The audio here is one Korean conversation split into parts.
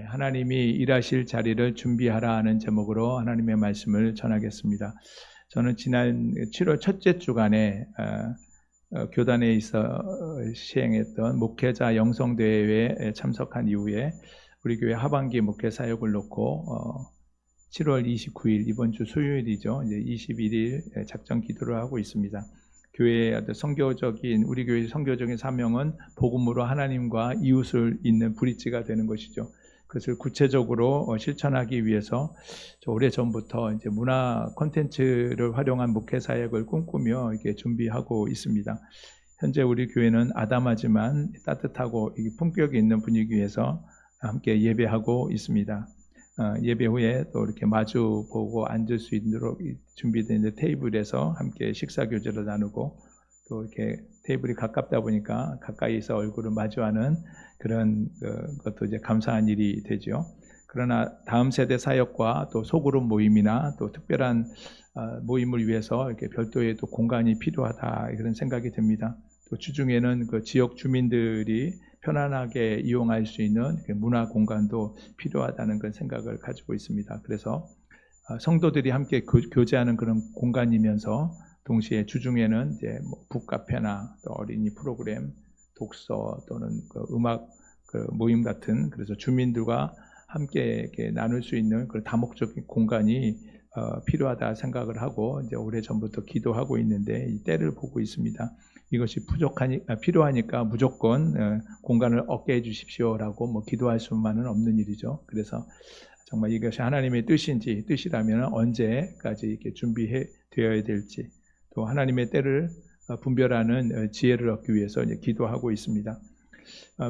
하나님이 일하실 자리를 준비하라 하는 제목으로 하나님의 말씀을 전하겠습니다. 저는 지난 7월 첫째 주간에 교단에 있어 시행했던 목회자 영성대회에 참석한 이후에 우리 교회 하반기 목회 사역을 놓고 7월 29일 이번 주 수요일이죠. 이제 21일 작정 기도를 하고 있습니다. 교회의 우리 교회의 선교적인 사명은 복음으로 하나님과 이웃을 잇는 브릿지가 되는 것이죠. 그것을 구체적으로 실천하기 위해서 오래전부터 이제 문화 콘텐츠를 활용한 목회 사역을 꿈꾸며 이렇게 준비하고 있습니다. 현재 우리 교회는 아담하지만 따뜻하고 품격이 있는 분위기에서 함께 예배하고 있습니다. 예배 후에 또 이렇게 마주 보고 앉을 수 있도록 준비된 테이블에서 함께 식사 교제를 나누고 또 이렇게 테이블이 가깝다 보니까 가까이서 얼굴을 마주하는 그런 것도 이제 감사한 일이 되죠. 그러나 다음 세대 사역과 또 소그룹 모임이나 또 특별한 모임을 위해서 이렇게 별도의 또 공간이 필요하다 그런 생각이 듭니다. 또 주중에는 그 지역 주민들이 편안하게 이용할 수 있는 문화 공간도 필요하다는 그런 생각을 가지고 있습니다. 그래서 성도들이 함께 교제하는 그런 공간이면서 동시에 주중에는 이제 북카페나 또 어린이 프로그램, 독서 또는 음악 모임 같은 그래서 주민들과 함께 이렇게 나눌 수 있는 그런 다목적인 공간이 필요하다 생각을 하고 이제 오래 전부터 기도하고 있는데 이 때를 보고 있습니다. 이것이 필요하니까 무조건 공간을 얻게 해주십시오라고 기도할 수만은 없는 일이죠. 그래서 정말 이것이 하나님의 뜻이라면 언제까지 이렇게 준비해 되어야 될지 또 하나님의 때를 분별하는 지혜를 얻기 위해서 이제 기도하고 있습니다.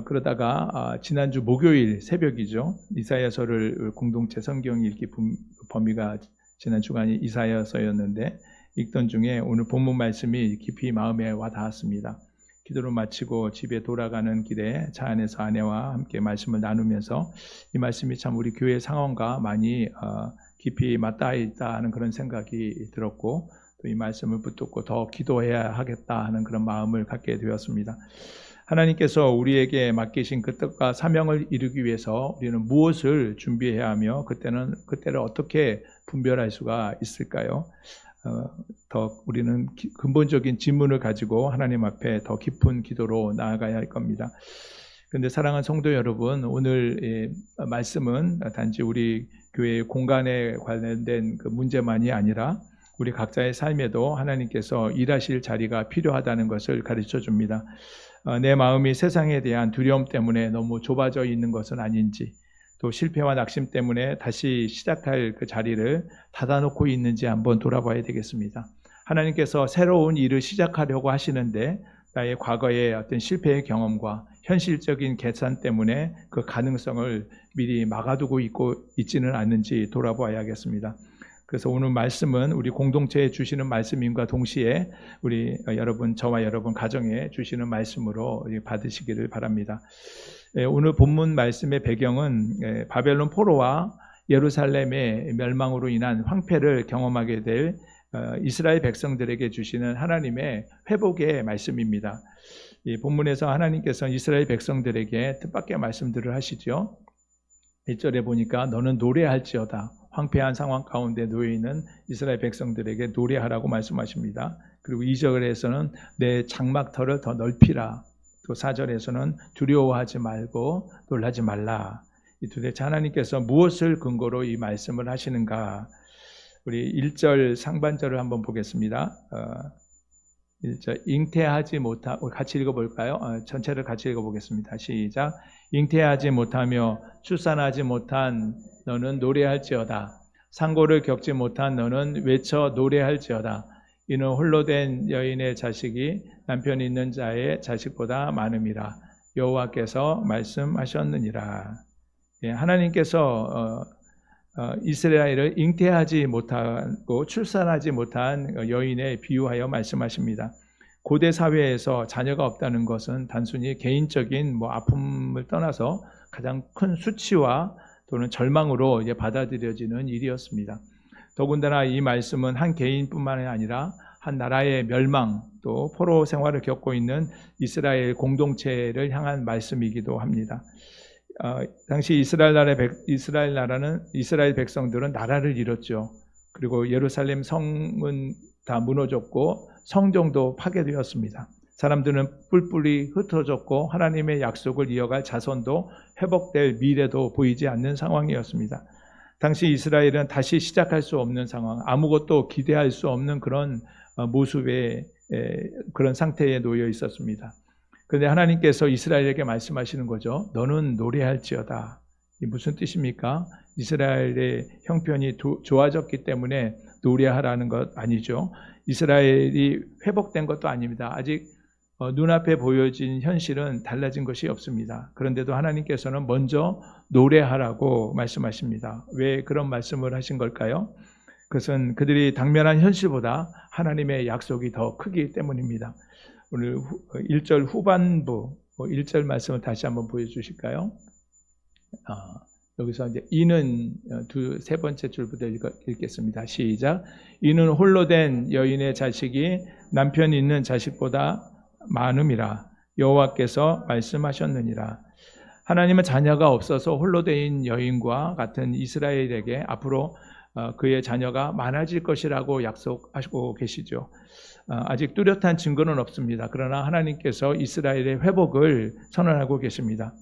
그러다가 지난주 목요일 새벽이죠. 이사야서를 공동체 성경 읽기 범위가 지난 주간이 이사야서였는데 읽던 중에 오늘 본문 말씀이 깊이 마음에 와 닿았습니다. 기도를 마치고 집에 돌아가는 길에 차 안에서 아내와 함께 말씀을 나누면서 이 말씀이 참 우리 교회 상황과 많이 깊이 맞닿아 있다 하는 그런 생각이 들었고 또 이 말씀을 붙들고 더 기도해야 하겠다 하는 그런 마음을 갖게 되었습니다. 하나님께서 우리에게 맡기신 그 뜻과 사명을 이루기 위해서 우리는 무엇을 준비해야 하며 그때를 어떻게 분별할 수가 있을까요? 더 우리는 근본적인 질문을 가지고 하나님 앞에 더 깊은 기도로 나아가야 할 겁니다. 그런데 사랑하는 성도 여러분, 오늘 말씀은 단지 우리 교회의 공간에 관련된 그 문제만이 아니라 우리 각자의 삶에도 하나님께서 일하실 자리가 필요하다는 것을 가르쳐 줍니다. 내 마음이 세상에 대한 두려움 때문에 너무 좁아져 있는 것은 아닌지 또 실패와 낙심 때문에 다시 시작할 그 자리를 닫아놓고 있는지 한번 돌아봐야 되겠습니다. 하나님께서 새로운 일을 시작하려고 하시는데 나의 과거의 어떤 실패의 경험과 현실적인 계산 때문에 그 가능성을 미리 막아두고 있지는 않는지 돌아봐야겠습니다. 그래서 오늘 말씀은 우리 공동체에 주시는 말씀임과 동시에 우리 여러분, 저와 여러분 가정에 주시는 말씀으로 받으시기를 바랍니다. 오늘 본문 말씀의 배경은 바벨론 포로와 예루살렘의 멸망으로 인한 황폐를 경험하게 될 이스라엘 백성들에게 주시는 하나님의 회복의 말씀입니다. 이 본문에서 하나님께서 이스라엘 백성들에게 뜻밖의 말씀들을 하시죠. 1절에 보니까 너는 노래할지어다. 황폐한 상황 가운데 놓여있는 이스라엘 백성들에게 노래하라고 말씀하십니다. 그리고 2절에서는 내 장막터를 더 넓히라. 또 4절에서는 두려워하지 말고 놀라지 말라. 이 도대체 하나님께서 무엇을 근거로 이 말씀을 하시는가? 우리 1절 상반절을 한번 보겠습니다. 1절 잉태하지 못하고 같이 읽어볼까요? 전체를 같이 읽어보겠습니다. 시작. 잉태하지 못하며 출산하지 못한 너는 노래할지어다. 상고를 겪지 못한 너는 외쳐 노래할지어다. 이는 홀로 된 여인의 자식이 남편 있는 자의 자식보다 많음이라. 여호와께서 말씀하셨느니라. 하나님께서 이스라엘을 잉태하지 못하고 출산하지 못한 여인에 비유하여 말씀하십니다. 고대 사회에서 자녀가 없다는 것은 단순히 개인적인 아픔을 떠나서 가장 큰 수치와 또는 절망으로 받아들여지는 일이었습니다. 더군다나 이 말씀은 한 개인뿐만 아니라 한 나라의 멸망 또 포로 생활을 겪고 있는 이스라엘 공동체를 향한 말씀이기도 합니다. 당시 이스라엘 백성들은 나라를 잃었죠. 그리고 예루살렘 성은 다 무너졌고 성정도 파괴되었습니다. 사람들은 뿔뿔이 흩어졌고 하나님의 약속을 이어갈 자손도 회복될 미래도 보이지 않는 상황이었습니다. 당시 이스라엘은 다시 시작할 수 없는 상황, 아무것도 기대할 수 없는 그런 모습의 그런 상태에 놓여 있었습니다. 그런데 하나님께서 이스라엘에게 말씀하시는 거죠. 너는 노래할지어다. 이 무슨 뜻입니까? 이스라엘의 형편이 좋아졌기 때문에 노래하라는 것 아니죠. 이스라엘이 회복된 것도 아닙니다. 아직 눈앞에 보여진 현실은 달라진 것이 없습니다. 그런데도 하나님께서는 먼저 노래하라고 말씀하십니다. 왜 그런 말씀을 하신 걸까요? 그것은 그들이 당면한 현실보다 하나님의 약속이 더 크기 때문입니다. 오늘 1절 후반부 1절 말씀을 다시 한번 보여주실까요? 여기서 이제 이는 세 번째 줄부터 읽겠습니다. 시작. 이는 홀로 된 여인의 자식이 남편 있는 자식보다 많음이라 여호와께서 말씀하셨느니라. 하나님은 자녀가 없어서 홀로 된 여인과 같은 이스라엘에게 앞으로 그의 자녀가 많아질 것이라고 약속하시고 계시죠. 아직 뚜렷한 증거는 없습니다. 그러나 하나님께서 이스라엘의 회복을 선언하고 계십니다.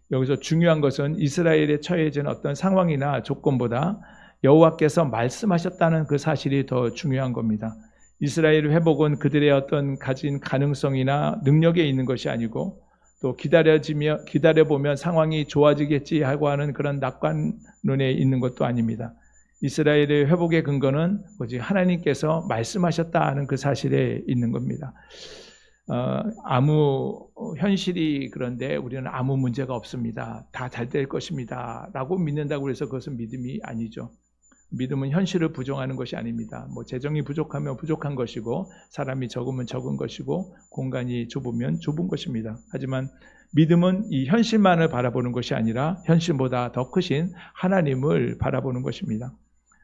여기서 중요한 것은 이스라엘에 처해진 어떤 상황이나 조건보다 여호와께서 말씀하셨다는 그 사실이 더 중요한 겁니다. 이스라엘의 회복은 그들의 어떤 가진 가능성이나 능력에 있는 것이 아니고 또 기다려보면 상황이 좋아지겠지 하고 하는 그런 낙관론에 있는 것도 아닙니다. 이스라엘의 회복의 근거는 오직 하나님께서 말씀하셨다 하는 그 사실에 있는 겁니다. 아무 현실이 그런데 우리는 아무 문제가 없습니다. 다 잘 될 것입니다. 라고 믿는다고 해서 그것은 믿음이 아니죠. 믿음은 현실을 부정하는 것이 아닙니다. 재정이 부족하면 부족한 것이고 사람이 적으면 적은 것이고 공간이 좁으면 좁은 것입니다. 하지만 믿음은 이 현실만을 바라보는 것이 아니라 현실보다 더 크신 하나님을 바라보는 것입니다.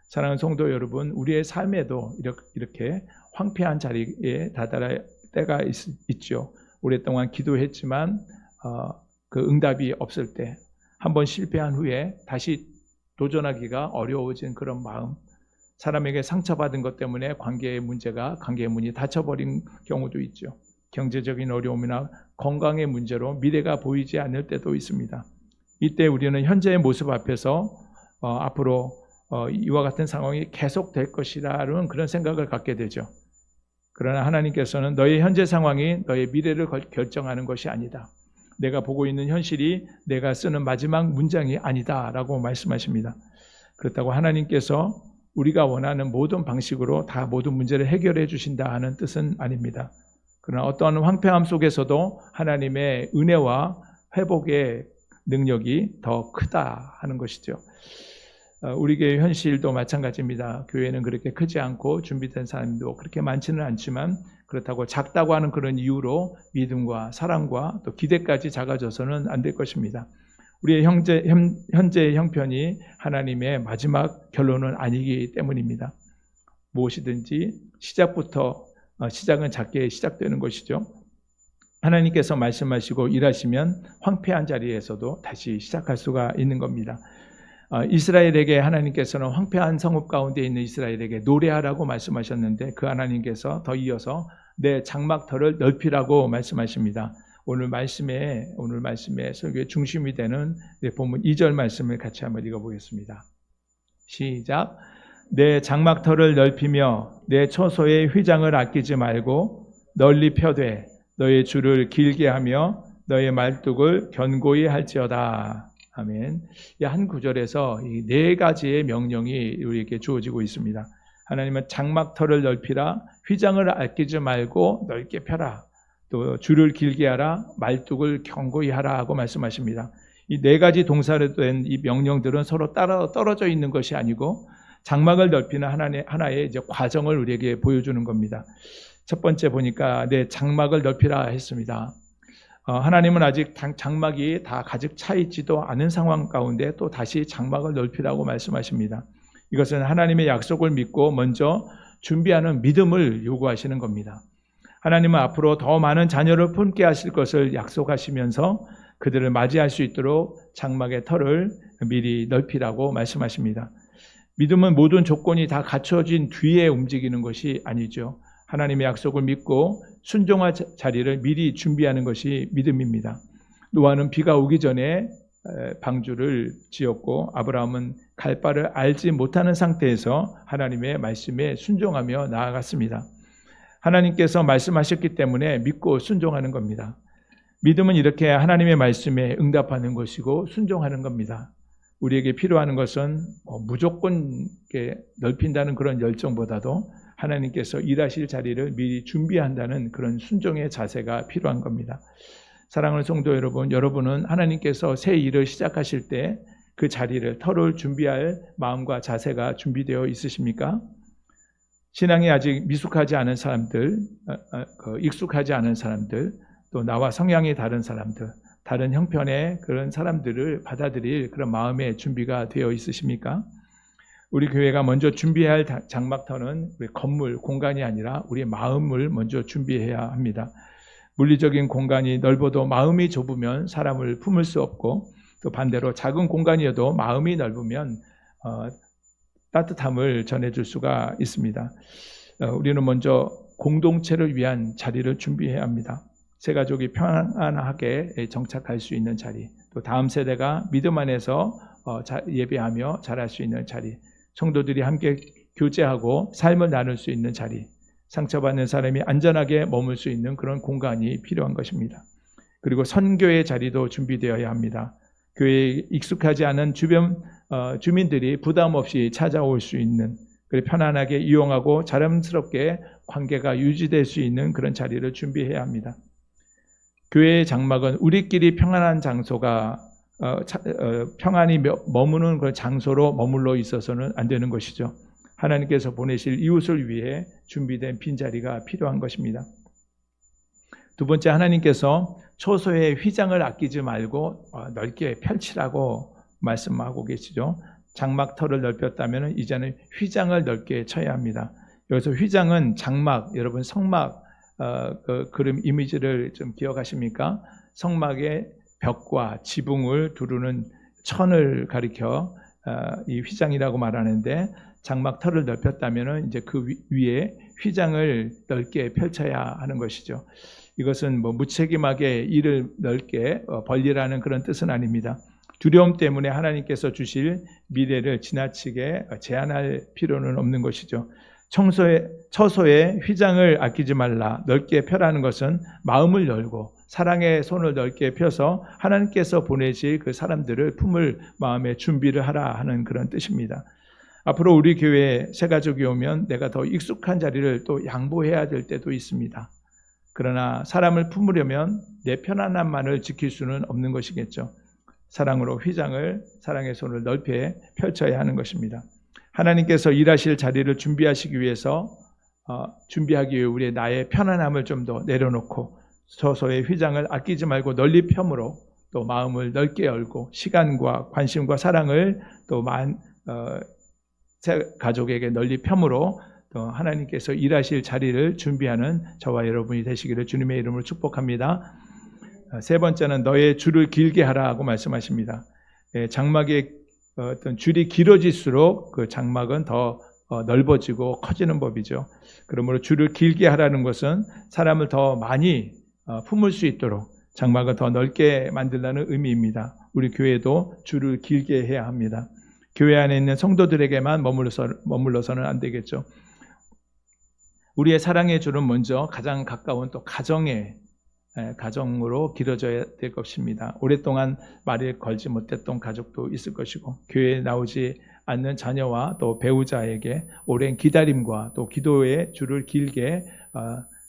사랑하는 성도 여러분, 우리의 삶에도 이렇게 황폐한 자리에 다다를 때가 있죠. 오랫동안 기도했지만 그 응답이 없을 때, 한번 실패한 후에 다시 도전하기가 어려워진 그런 마음, 사람에게 상처받은 것 때문에 관계의 문이 닫혀버린 경우도 있죠. 경제적인 어려움이나 건강의 문제로 미래가 보이지 않을 때도 있습니다. 이때 우리는 현재의 모습 앞에서 앞으로 이와 같은 상황이 계속될 것이라는 그런 생각을 갖게 되죠. 그러나 하나님께서는 너의 현재 상황이 너의 미래를 결정하는 것이 아니다. 내가 보고 있는 현실이 내가 쓰는 마지막 문장이 아니다 라고 말씀하십니다. 그렇다고 하나님께서 우리가 원하는 모든 방식으로 다 모든 문제를 해결해 주신다 하는 뜻은 아닙니다. 그러나 어떠한 황폐함 속에서도 하나님의 은혜와 회복의 능력이 더 크다 하는 것이죠. 우리 교회 현실도 마찬가지입니다. 교회는 그렇게 크지 않고 준비된 사람도 그렇게 많지는 않지만 그렇다고 작다고 하는 그런 이유로 믿음과 사랑과 또 기대까지 작아져서는 안 될 것입니다. 우리의 현재의 형편이 하나님의 마지막 결론은 아니기 때문입니다. 무엇이든지 시작은 작게 시작되는 것이죠. 하나님께서 말씀하시고 일하시면 황폐한 자리에서도 다시 시작할 수가 있는 겁니다. 이스라엘에게 하나님께서는 황폐한 성읍 가운데 있는 이스라엘에게 노래하라고 말씀하셨는데 그 하나님께서 더 이어서 내 장막터를 넓히라고 말씀하십니다. 오늘 말씀의 설교의 중심이 되는 본문 2절 말씀을 같이 한번 읽어보겠습니다. 시작. 내 장막터를 넓히며 내 처소의 휘장을 아끼지 말고 널리 펴되 너의 줄을 길게 하며 너의 말뚝을 견고히 할지어다. 아멘. 이 한 구절에서 이 네 가지의 명령이 우리에게 주어지고 있습니다. 하나님은 장막터를 넓히라, 휘장을 아끼지 말고 넓게 펴라, 또 줄을 길게 하라, 말뚝을 견고히 하라 하고 말씀하십니다. 이 네 가지 동사로 된 이 명령들은 서로 따로 떨어져 있는 것이 아니고 장막을 넓히는 하나의 이제 과정을 우리에게 보여주는 겁니다. 첫 번째 보니까 내 장막을 넓히라 했습니다. 하나님은 아직 장막이 다 가득 차 있지도 않은 상황 가운데 또 다시 장막을 넓히라고 말씀하십니다. 이것은 하나님의 약속을 믿고 먼저 준비하는 믿음을 요구하시는 겁니다. 하나님은 앞으로 더 많은 자녀를 품게 하실 것을 약속하시면서 그들을 맞이할 수 있도록 장막의 터를 미리 넓히라고 말씀하십니다. 믿음은 모든 조건이 다 갖춰진 뒤에 움직이는 것이 아니죠. 하나님의 약속을 믿고 순종할 자리를 미리 준비하는 것이 믿음입니다. 노아는 비가 오기 전에 방주를 지었고 아브라함은 갈 바를 알지 못하는 상태에서 하나님의 말씀에 순종하며 나아갔습니다. 하나님께서 말씀하셨기 때문에 믿고 순종하는 겁니다. 믿음은 이렇게 하나님의 말씀에 응답하는 것이고 순종하는 겁니다. 우리에게 필요한 것은 무조건 넓힌다는 그런 열정보다도 하나님께서 일하실 자리를 미리 준비한다는 그런 순종의 자세가 필요한 겁니다. 사랑하는 성도 여러분, 여러분은 하나님께서 새 일을 시작하실 때 그 자리를, 터를 준비할 마음과 자세가 준비되어 있으십니까? 신앙이 아직 미숙하지 않은 사람들, 익숙하지 않은 사람들, 또 나와 성향이 다른 사람들, 다른 형편의 그런 사람들을 받아들일 그런 마음의 준비가 되어 있으십니까? 우리 교회가 먼저 준비해야 할 장막터는 우리 건물, 공간이 아니라 우리의 마음을 먼저 준비해야 합니다. 물리적인 공간이 넓어도 마음이 좁으면 사람을 품을 수 없고, 또 반대로 작은 공간이어도 마음이 넓으면 따뜻함을 전해줄 수가 있습니다. 우리는 먼저 공동체를 위한 자리를 준비해야 합니다. 새 가족이 편안하게 정착할 수 있는 자리, 또 다음 세대가 믿음 안에서 예배하며 자랄 수 있는 자리, 성도들이 함께 교제하고 삶을 나눌 수 있는 자리, 상처받는 사람이 안전하게 머물 수 있는 그런 공간이 필요한 것입니다. 그리고 선교의 자리도 준비되어야 합니다. 교회에 익숙하지 않은 주변 주민들이 부담 없이 찾아올 수 있는, 편안하게 이용하고 자연스럽게 관계가 유지될 수 있는 그런 자리를 준비해야 합니다. 교회의 장막은 우리끼리 평안한 장소가 평안히 머무는 그 장소로 머물러 있어서는 안 되는 것이죠. 하나님께서 보내실 이웃을 위해 준비된 빈자리가 필요한 것입니다. 두 번째, 하나님께서 초소의 휘장을 아끼지 말고 넓게 펼치라고 말씀하고 계시죠. 장막터를 넓혔다면 이제는 휘장을 넓게 쳐야 합니다. 여기서 휘장은 장막, 여러분 성막 그 그림 이미지를 좀 기억하십니까? 성막의 벽과 지붕을 두르는 천을 가리켜 이 휘장이라고 말하는데, 장막터를 넓혔다면 이제 그 위에 휘장을 넓게 펼쳐야 하는 것이죠. 이것은 무책임하게 일을 넓게 벌리라는 그런 뜻은 아닙니다. 두려움 때문에 하나님께서 주실 미래를 지나치게 제한할 필요는 없는 것이죠. 처소에 휘장을 아끼지 말라, 넓게 펴라는 것은 마음을 열고 사랑의 손을 넓게 펴서 하나님께서 보내실 그 사람들을 품을 마음의 준비를 하라 하는 그런 뜻입니다. 앞으로 우리 교회에 새 가족이 오면 내가 더 익숙한 자리를 또 양보해야 될 때도 있습니다. 그러나 사람을 품으려면 내 편안함만을 지킬 수는 없는 것이겠죠. 사랑으로 휘장을, 사랑의 손을 넓게 펼쳐야 하는 것입니다. 하나님께서 일하실 자리를 준비하시기 위해서 준비하기 위해 우리의 나의 편안함을 좀 더 내려놓고 처소의 휘장을 아끼지 말고 널리 펴므로 또 마음을 넓게 열고 시간과 관심과 사랑을 또 새 가족에게 널리 펴므로 또 하나님께서 일하실 자리를 준비하는 저와 여러분이 되시기를 주님의 이름으로 축복합니다. 세 번째는 너의 줄을 길게 하라고 말씀하십니다. 장막의 어떤 줄이 길어질수록 그 장막은 더 넓어지고 커지는 법이죠. 그러므로 줄을 길게 하라는 것은 사람을 더 많이 품을 수 있도록 장막을 더 넓게 만들라는 의미입니다. 우리 교회도 줄을 길게 해야 합니다. 교회 안에 있는 성도들에게만 머물러서는 안 되겠죠. 우리의 사랑의 줄은 먼저 가장 가까운 또 가정으로 길어져야 될 것입니다. 오랫동안 말을 걸지 못했던 가족도 있을 것이고, 교회에 나오지 않는 자녀와 또 배우자에게 오랜 기다림과 또 기도의 줄을 길게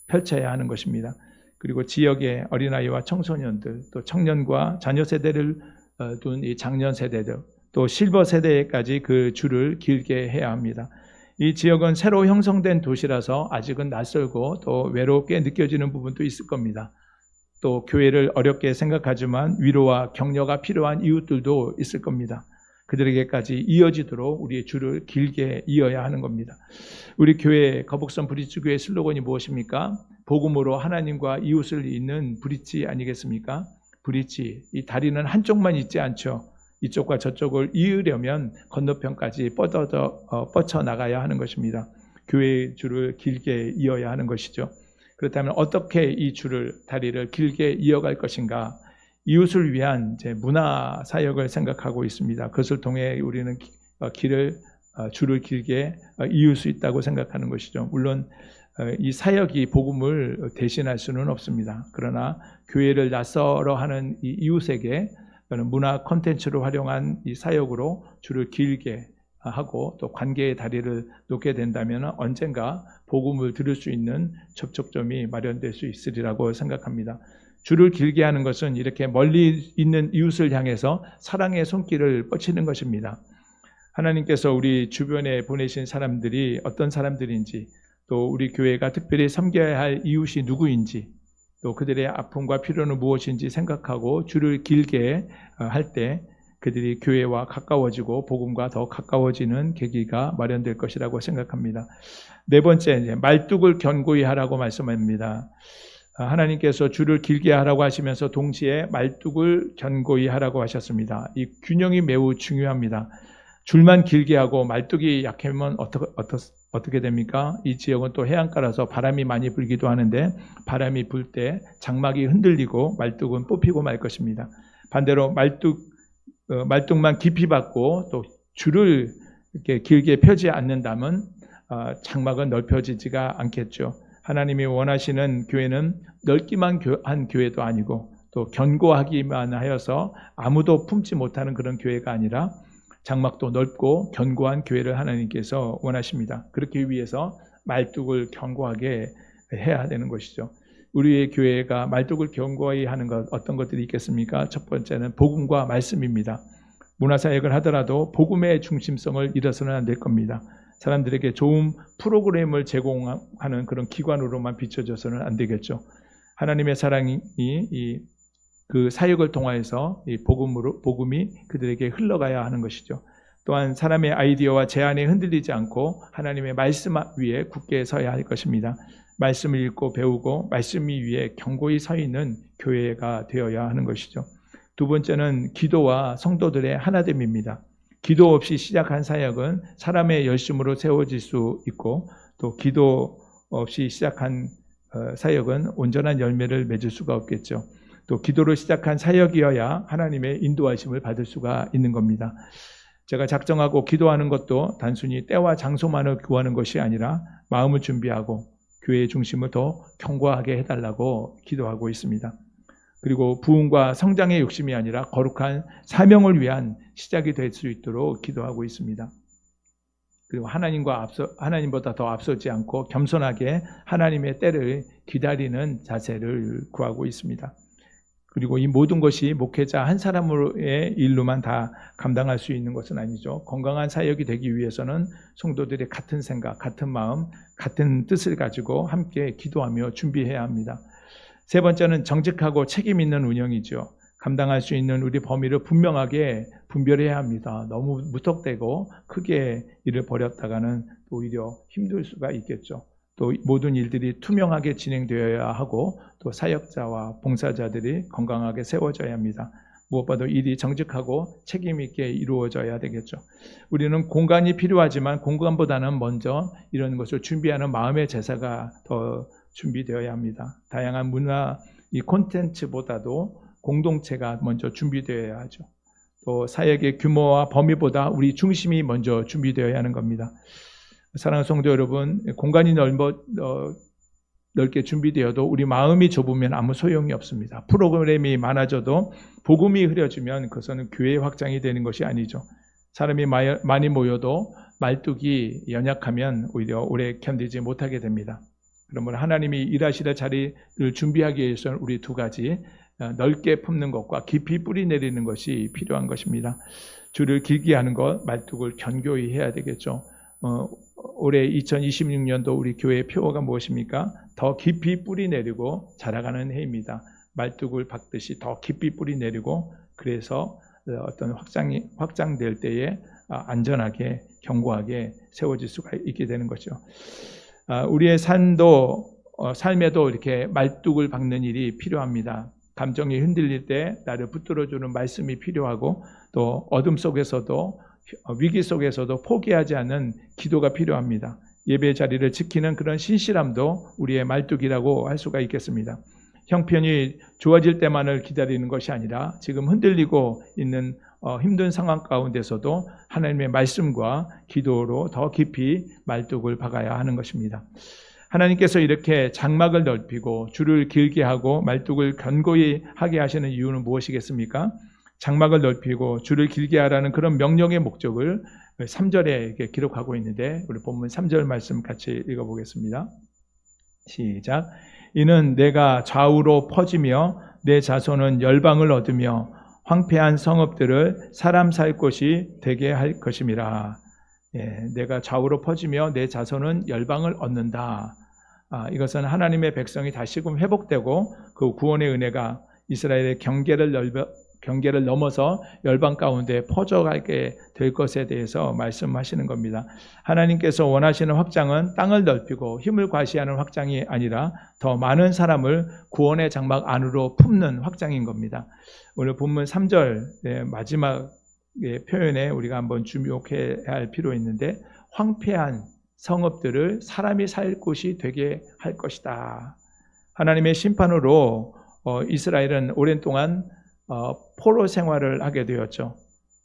펼쳐야 하는 것입니다. 그리고 지역의 어린아이와 청소년들, 또 청년과 자녀 세대를 둔 이 장년 세대들, 또 실버 세대까지 그 줄을 길게 해야 합니다. 이 지역은 새로 형성된 도시라서 아직은 낯설고 또 외롭게 느껴지는 부분도 있을 겁니다. 또 교회를 어렵게 생각하지만 위로와 격려가 필요한 이웃들도 있을 겁니다. 그들에게까지 이어지도록 우리의 줄을 길게 이어야 하는 겁니다. 우리 교회 거북선 브릿지 교회 슬로건이 무엇입니까? 복음으로 하나님과 이웃을 잇는 브릿지 아니겠습니까? 브릿지, 이 다리는 한쪽만 있지 않죠. 이쪽과 저쪽을 이으려면 건너편까지 뻗쳐 나가야 하는 것입니다. 교회의 줄을 길게 이어야 하는 것이죠. 그렇다면 어떻게 이 다리를 길게 이어갈 것인가? 이웃을 위한 이제 문화 사역을 생각하고 있습니다. 그것을 통해 우리는 줄을 길게 이을 수 있다고 생각하는 것이죠. 물론 이 사역이 복음을 대신할 수는 없습니다. 그러나 교회를 낯설어 하는 이 이웃에게 문화 콘텐츠를 활용한 이 사역으로 줄을 길게 하고 또 관계의 다리를 놓게 된다면 언젠가 복음을 들을 수 있는 접촉점이 마련될 수 있으리라고 생각합니다. 줄을 길게 하는 것은 이렇게 멀리 있는 이웃을 향해서 사랑의 손길을 뻗치는 것입니다. 하나님께서 우리 주변에 보내신 사람들이 어떤 사람들인지, 또 우리 교회가 특별히 섬겨야 할 이웃이 누구인지, 또 그들의 아픔과 필요는 무엇인지 생각하고 줄을 길게 할 때 그들이 교회와 가까워지고 복음과 더 가까워지는 계기가 마련될 것이라고 생각합니다. 네 번째, 말뚝을 견고히 하라고 말씀합니다. 하나님께서 줄을 길게 하라고 하시면서 동시에 말뚝을 견고히 하라고 하셨습니다. 이 균형이 매우 중요합니다. 줄만 길게 하고 말뚝이 약하면 어떻게 됩니까? 이 지역은 또 해안가라서 바람이 많이 불기도 하는데 바람이 불 때 장막이 흔들리고 말뚝은 뽑히고 말 것입니다. 반대로 말뚝만 깊이 받고 또 줄을 이렇게 길게 펴지 않는다면 장막은 넓혀지지가 않겠죠. 하나님이 원하시는 교회는 넓기만 한 교회도 아니고 또 견고하기만 하여서 아무도 품지 못하는 그런 교회가 아니라 장막도 넓고 견고한 교회를 하나님께서 원하십니다. 그렇기 위해서 말뚝을 견고하게 해야 되는 것이죠. 우리의 교회가 말뚝을 견고히 하는 것 어떤 것들이 있겠습니까? 첫 번째는 복음과 말씀입니다. 문화사역을 하더라도 복음의 중심성을 잃어서는 안 될 겁니다. 사람들에게 좋은 프로그램을 제공하는 그런 기관으로만 비춰져서는 안 되겠죠. 하나님의 사랑이 그 사역을 통하여서 이 복음이 그들에게 흘러가야 하는 것이죠. 또한 사람의 아이디어와 제안에 흔들리지 않고 하나님의 말씀 위에 굳게 서야 할 것입니다. 말씀을 읽고 배우고 말씀 위에 견고히 서 있는 교회가 되어야 하는 것이죠. 두 번째는 기도와 성도들의 하나됨입니다. 기도 없이 시작한 사역은 사람의 열심으로 세워질 수 있고 또 기도 없이 시작한 사역은 온전한 열매를 맺을 수가 없겠죠. 또 기도로 시작한 사역이어야 하나님의 인도하심을 받을 수가 있는 겁니다. 제가 작정하고 기도하는 것도 단순히 때와 장소만을 구하는 것이 아니라 마음을 준비하고 교회의 중심을 더 견고하게 해달라고 기도하고 있습니다. 그리고 부흥과 성장의 욕심이 아니라 거룩한 사명을 위한 시작이 될 수 있도록 기도하고 있습니다. 그리고 하나님보다 더 앞서지 않고 겸손하게 하나님의 때를 기다리는 자세를 구하고 있습니다. 그리고 이 모든 것이 목회자 한 사람의 일로만 다 감당할 수 있는 것은 아니죠. 건강한 사역이 되기 위해서는 성도들이 같은 생각, 같은 마음, 같은 뜻을 가지고 함께 기도하며 준비해야 합니다. 세 번째는 정직하고 책임 있는 운영이죠. 감당할 수 있는 우리 범위를 분명하게 분별해야 합니다. 너무 무턱대고 크게 일을 벌였다가는 오히려 힘들 수가 있겠죠. 또 모든 일들이 투명하게 진행되어야 하고 또 사역자와 봉사자들이 건강하게 세워져야 합니다. 무엇보다 일이 정직하고 책임 있게 이루어져야 되겠죠. 우리는 공간이 필요하지만 공간보다는 먼저 이런 것을 준비하는 마음의 제사가 더 준비되어야 합니다. 다양한 문화, 이 콘텐츠보다도 공동체가 먼저 준비되어야 하죠. 또 사역의 규모와 범위보다 우리 중심이 먼저 준비되어야 하는 겁니다. 사랑하는 성도 여러분, 공간이 넓게 준비되어도 우리 마음이 좁으면 아무 소용이 없습니다. 프로그램이 많아져도 복음이 흐려지면 그것은 교회 확장이 되는 것이 아니죠. 사람이 많이 모여도 말뚝이 연약하면 오히려 오래 견디지 못하게 됩니다. 그러므로 하나님이 일하시는 자리를 준비하기 위해서는 우리 두 가지, 넓게 품는 것과 깊이 뿌리 내리는 것이 필요한 것입니다. 줄을 길게 하는 것, 말뚝을 견고히 해야 되겠죠. 올해 2026년도 우리 교회의 표어가 무엇입니까? 더 깊이 뿌리 내리고 자라가는 해입니다. 말뚝을 박듯이 더 깊이 뿌리 내리고 그래서 어떤 확장될 때에 안전하게 견고하게 세워질 수가 있게 되는 거죠. 우리의 삶에도 이렇게 말뚝을 박는 일이 필요합니다. 감정이 흔들릴 때 나를 붙들어주는 말씀이 필요하고 또 어둠 속에서도 위기 속에서도 포기하지 않는 기도가 필요합니다. 예배 자리를 지키는 그런 신실함도 우리의 말뚝이라고 할 수가 있겠습니다. 형편이 좋아질 때만을 기다리는 것이 아니라 지금 흔들리고 있는 힘든 상황 가운데서도 하나님의 말씀과 기도로 더 깊이 말뚝을 박아야 하는 것입니다. 하나님께서 이렇게 장막을 넓히고 줄을 길게 하고 말뚝을 견고히 하게 하시는 이유는 무엇이겠습니까? 장막을 넓히고 줄을 길게 하라는 그런 명령의 목적을 3절에 기록하고 있는데 우리 본문 3절 말씀 같이 읽어보겠습니다. 시작. 이는 내가 좌우로 퍼지며 내 자손은 열방을 얻으며 황폐한 성읍들을 사람 살 곳이 되게 할 것임이라. 내가 좌우로 퍼지며 내 자손은 열방을 얻는다. 이것은 하나님의 백성이 다시금 회복되고 그 구원의 은혜가 이스라엘의 경계를 넘어서 열방 가운데 퍼져가게 될 것에 대해서 말씀하시는 겁니다. 하나님께서 원하시는 확장은 땅을 넓히고 힘을 과시하는 확장이 아니라 더 많은 사람을 구원의 장막 안으로 품는 확장인 겁니다. 오늘 본문 3절 마지막 표현에 우리가 한번 주목해야 할 필요 있는데 황폐한 성읍들을 사람이 살 곳이 되게 할 것이다. 하나님의 심판으로 이스라엘은 오랜 동안 포로 생활을 하게 되었죠.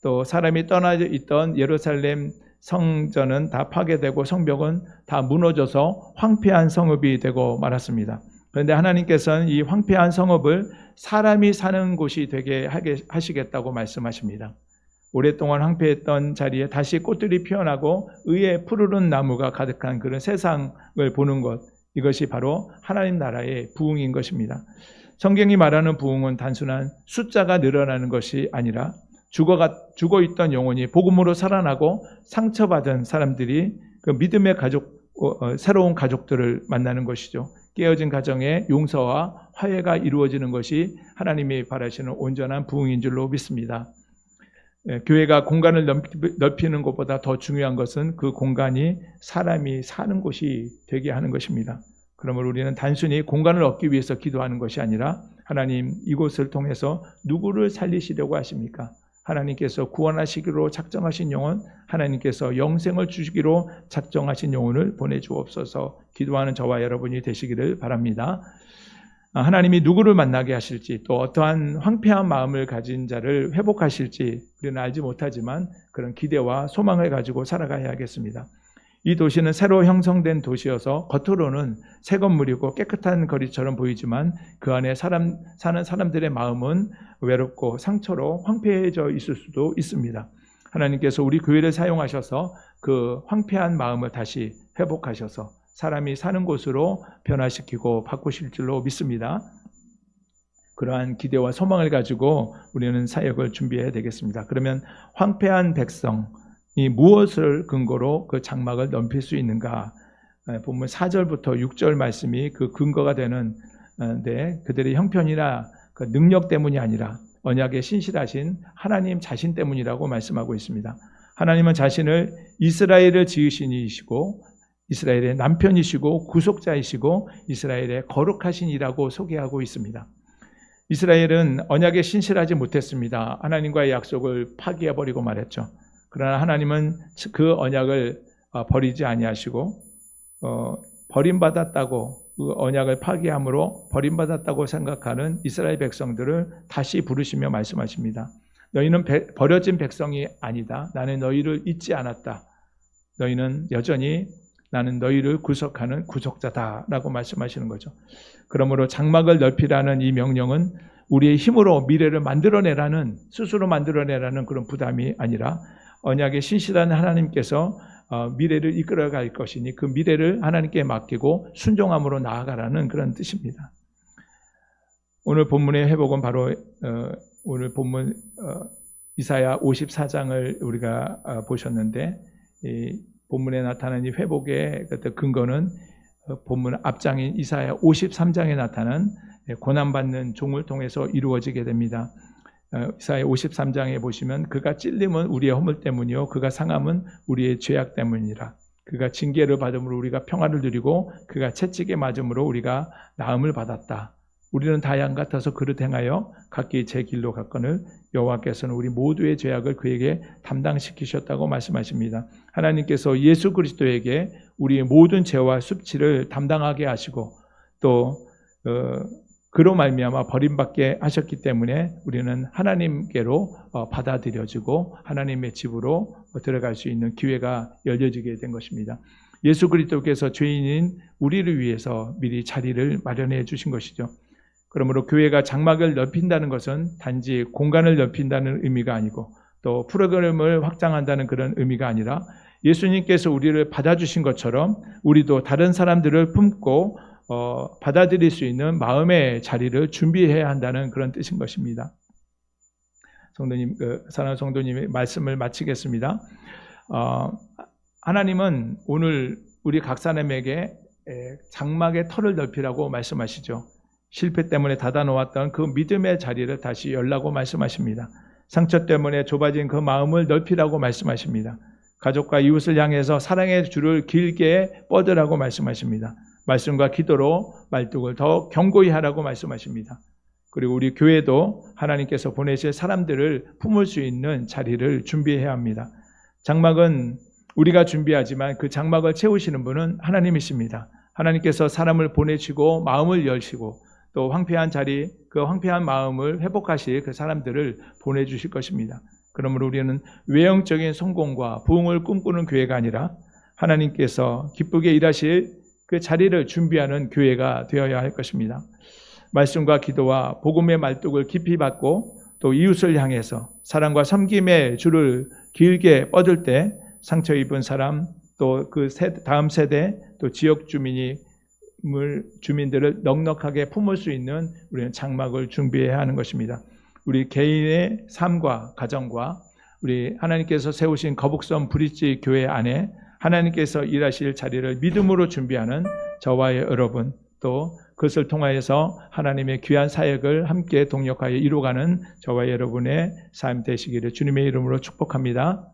또 사람이 떠나져 있던 예루살렘 성전은 다 파괴되고 성벽은 다 무너져서 황폐한 성읍이 되고 말았습니다. 그런데 하나님께서는 이 황폐한 성읍을 사람이 사는 곳이 되게 하시겠다고 말씀하십니다. 오랫동안 황폐했던 자리에 다시 꽃들이 피어나고 의의 푸르른 나무가 가득한 그런 세상을 보는 것, 이것이 바로 하나님 나라의 부흥인 것입니다. 성경이 말하는 부흥은 단순한 숫자가 늘어나는 것이 아니라 죽어 있던 영혼이 복음으로 살아나고 상처받은 사람들이 그 믿음의 새로운 가족들을 만나는 것이죠. 깨어진 가정의 용서와 화해가 이루어지는 것이 하나님이 바라시는 온전한 부흥인 줄로 믿습니다. 교회가 공간을 넓히는 것보다 더 중요한 것은 그 공간이 사람이 사는 곳이 되게 하는 것입니다. 그러므로 우리는 단순히 공간을 얻기 위해서 기도하는 것이 아니라 하나님 이곳을 통해서 누구를 살리시려고 하십니까? 하나님께서 구원하시기로 작정하신 영혼, 하나님께서 영생을 주시기로 작정하신 영혼을 보내주옵소서. 기도하는 저와 여러분이 되시기를 바랍니다. 하나님이 누구를 만나게 하실지 또 어떠한 황폐한 마음을 가진 자를 회복하실지 우리는 알지 못하지만 그런 기대와 소망을 가지고 살아가야 하겠습니다. 이 도시는 새로 형성된 도시여서 겉으로는 새 건물이고 깨끗한 거리처럼 보이지만 그 안에 사는 사람들의 마음은 외롭고 상처로 황폐해져 있을 수도 있습니다. 하나님께서 우리 교회를 사용하셔서 그 황폐한 마음을 다시 회복하셔서 사람이 사는 곳으로 변화시키고 바꾸실 줄로 믿습니다. 그러한 기대와 소망을 가지고 우리는 사역을 준비해야 되겠습니다. 그러면 황폐한 백성이 무엇을 근거로 그 장막을 넘길 수 있는가? 본문 4절부터 6절 말씀이 그 근거가 되는데 그들의 형편이나 그 능력 때문이 아니라 언약에 신실하신 하나님 자신 때문이라고 말씀하고 있습니다. 하나님은 자신을 이스라엘을 지으신 이시고 이스라엘의 남편이시고 구속자이시고 이스라엘의 거룩하신 이라고 소개하고 있습니다. 이스라엘은 언약에 신실하지 못했습니다. 하나님과의 약속을 파기해버리고 말했죠. 그러나 하나님은 그 언약을 버리지 아니하시고 버림받았다고 그 언약을 파기함으로 버림받았다고 생각하는 이스라엘 백성들을 다시 부르시며 말씀하십니다. 너희는 버려진 백성이 아니다. 나는 너희를 잊지 않았다. 너희는 여전히 나는 너희를 구속하는 구속자다라고 말씀하시는 거죠. 그러므로 장막을 넓히라는 이 명령은 우리의 힘으로 미래를 만들어내라는 스스로 만들어내라는 그런 부담이 아니라 언약에 신실한 하나님께서 미래를 이끌어갈 것이니 그 미래를 하나님께 맡기고 순종함으로 나아가라는 그런 뜻입니다. 오늘 본문의 회복은 바로 오늘 본문 이사야 54장을 우리가 보셨는데 이 본문에 나타난 이 회복의 근거는 본문 앞장인 이사야 53장에 나타난 고난받는 종을 통해서 이루어지게 됩니다. 이사야 53장에 보시면 그가 찔림은 우리의 허물 때문이요 그가 상함은 우리의 죄악 때문이라. 그가 징계를 받음으로 우리가 평화를 누리고 그가 채찍에 맞음으로 우리가 나음을 받았다. 우리는 다 양 같아서 그릇 행하여 각기 제 길로 갔거늘 여호와께서는 우리 모두의 죄악을 그에게 담당시키셨다고 말씀하십니다. 하나님께서 예수 그리스도에게 우리의 모든 죄와 수치를 담당하게 하시고 또 그로 말미암아 버림받게 하셨기 때문에 우리는 하나님께로 받아들여지고 하나님의 집으로 들어갈 수 있는 기회가 열려지게 된 것입니다. 예수 그리스도께서 죄인인 우리를 위해서 미리 자리를 마련해 주신 것이죠. 그러므로 교회가 장막을 넓힌다는 것은 단지 공간을 넓힌다는 의미가 아니고 또 프로그램을 확장한다는 그런 의미가 아니라 예수님께서 우리를 받아주신 것처럼 우리도 다른 사람들을 품고 받아들일 수 있는 마음의 자리를 준비해야 한다는 그런 뜻인 것입니다. 성도님, 사랑하는 성도님의 말씀을 마치겠습니다. 하나님은 오늘 우리 각 사람에게 장막의 털을 넓히라고 말씀하시죠. 실패 때문에 닫아놓았던 그 믿음의 자리를 다시 열라고 말씀하십니다. 상처 때문에 좁아진 그 마음을 넓히라고 말씀하십니다. 가족과 이웃을 향해서 사랑의 줄을 길게 뻗으라고 말씀하십니다. 말씀과 기도로 말뚝을 더 견고히 하라고 말씀하십니다. 그리고 우리 교회도 하나님께서 보내실 사람들을 품을 수 있는 자리를 준비해야 합니다. 장막은 우리가 준비하지만 그 장막을 채우시는 분은 하나님이십니다. 하나님께서 사람을 보내시고 마음을 열시고 또 황폐한 자리, 그 황폐한 마음을 회복하실 그 사람들을 보내주실 것입니다. 그러므로 우리는 외형적인 성공과 부흥을 꿈꾸는 교회가 아니라 하나님께서 기쁘게 일하실 그 자리를 준비하는 교회가 되어야 할 것입니다. 말씀과 기도와 복음의 말뚝을 깊이 받고 또 이웃을 향해서 사랑과 섬김의 줄을 길게 뻗을 때 상처 입은 사람 또 그 다음 세대 또 지역 주민들을 넉넉하게 품을 수 있는 우리는 장막을 준비해야 하는 것입니다. 우리 개인의 삶과 가정과 우리 하나님께서 세우신 거북선 브릿지 교회 안에 하나님께서 일하실 자리를 믿음으로 준비하는 저와 여러분 또 그것을 통하여서 하나님의 귀한 사역을 함께 동력하여 이루어가는 저와 여러분의 삶 되시기를 주님의 이름으로 축복합니다.